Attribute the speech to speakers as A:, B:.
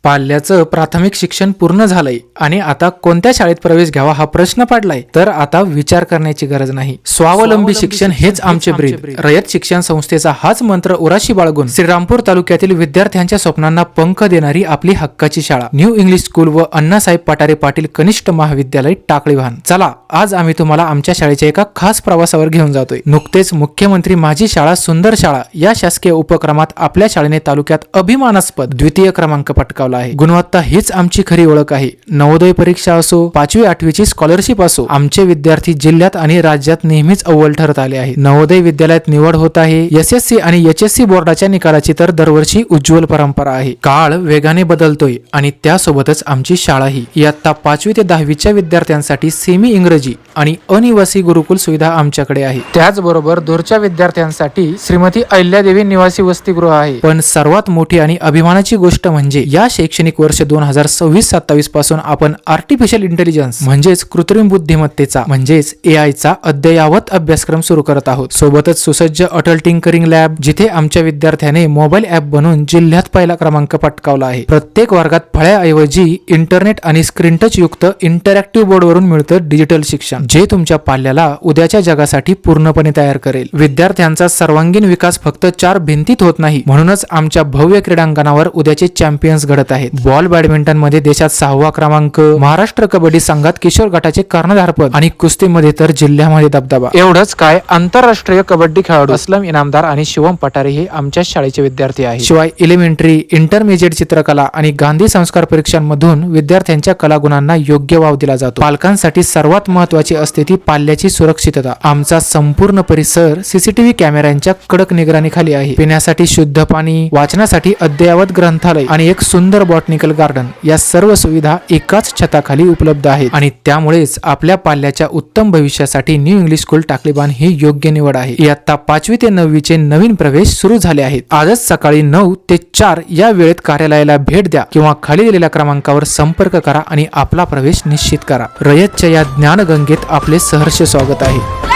A: पाल्याचं प्राथमिक शिक्षण पूर्ण झालंय आणि आता कोणत्या शाळेत प्रवेश घ्यावा हा प्रश्न पडलाय, तर आता विचार करण्याची गरज नाही. स्वावलंबी शिक्षण हेच आमचे ब्रीद. रयत शिक्षण संस्थेचा हाच मंत्र उराशी बाळगून श्रीरामपूर तालुक्यातील विद्यार्थ्यांच्या स्वप्नांना पंख देणारी आपली हक्काची शाळा न्यू इंग्लिश स्कूल व अण्णासाहेब पठारे पाटील कनिष्ठ महाविद्यालय टाकळीवान. चला, आज आम्ही तुम्हाला आमच्या शाळेच्या एका खास प्रवासावर घेऊन जातोय. नुकतेच मुख्यमंत्री माझी शाळा सुंदर शाळा या शासकीय उपक्रमात आपल्या शाळेने तालुक्यात अभिमानास्पद द्वितीय क्रमांक पटकावला. गुणवत्ता हीच आमची खरी ओळख आहे. नवोदय परीक्षा असो, 5वी-8वीची स्कॉलरशिप असो, आमचे विद्यार्थी जिल्ह्यात आणि राज्यात नेहमीच अव्वल ठरत आले आहेत. नवोदय विद्यालयात निवड होत आहे. SSC आणि HSC बोर्डाच्या निकालाची तर दरवर्षी उज्ज्वल परंपरा आहे. काळ वेगाने बदलतोय आणि त्यासोबतच आमची शाळाही. इयत्ता 5वी ते 10वीच्या विद्यार्थ्यांसाठी सेमी इंग्रजी आणि अनिवासी गुरुकुल सुविधा आमच्याकडे आहे. त्याचबरोबर दूरच्या विद्यार्थ्यांसाठी श्रीमती अहिल्यादेवी निवासी वसतिगृह आहे. पण सर्वात मोठी आणि अभिमानाची गोष्ट म्हणजे या शैक्षणिक वर्ष 2026-27 पासून आपण आर्टिफिशियल इंटेलिजन्स म्हणजेच कृत्रिम बुद्धिमत्तेचा म्हणजेच AI चा अद्ययावत अभ्यासक्रम सुरू करत आहोत. सोबतच सुसज्ज अटल टिंकरिंग लॅब, जिथे आमच्या विद्यार्थ्याने मोबाईल ॲप बनवून जिल्ह्यात पहिला क्रमांक पटकावला आहे. प्रत्येक वर्गात फळ्याऐवजी इंटरनेट आणि स्क्रीन टच युक्त इंटरॅक्टिव्ह बोर्डवरून मिळतं डिजिटल शिक्षण, जे तुमच्या पाल्याला उद्याच्या जगासाठी पूर्णपणे तयार करेल. विद्यार्थ्यांचा सर्वांगीण विकास फक्त 4 भिंतीत होत नाही. म्हणूनच आमच्या भव्य क्रीडांगणावर उद्याचे चॅम्पियन्स घडत आहेत. बॉल बॅडमिंटन मध्ये देशात 6वा क्रमांक, महाराष्ट्र कबड्डी संघात किशोर गटाचे कर्णधारपद आणि कुस्तीमध्ये तर जिल्ह्यामध्ये दबदबा. एवढंच काय, आंतरराष्ट्रीय कबड्डी खेळाडू असलम इनामदार आणि शिवम पठारे हे आमच्या शाळेचे विद्यार्थी आहेत. शिवाय एलिमेंटरी, इंटरमिजिएट चित्रकला आणि गांधी संस्कार परीक्षांमधून विद्यार्थ्यांच्या कलागुणांना योग्य वाव दिला जातो. पालकांसाठी सर्वात महत्त्वाची असते ती पाल्याची सुरक्षितता. आमचा संपूर्ण परिसर CCTV कॅमेऱ्यांच्या कडक निगराणीखाली आहे. पिण्यासाठी शुद्ध पाणी, वाचनासाठी अद्ययावत ग्रंथालय आणि एक सुंदर बॉटनिकल गार्डन, या सर्व सुविधा एकाच छताखाली उपलब्ध आहेत. आणि त्यामुळेच आपल्या पाल्याच्या उत्तम भविष्यासाठी न्यू इंग्लिश स्कूल टाकळीवान ही योग्य निवड आहे. इयत्ता 5वी ते 9वीचे नवीन प्रवेश सुरू झाले आहेत. आजच सकाळी 9 ते 4 या वेळेत कार्यालयाला भेट द्या किंवा खाली दिलेल्या क्रमांकावर संपर्क करा आणि आपला प्रवेश निश्चित करा. रयतच्या या ज्ञानगंगेत आपले सहर्ष स्वागत आहे.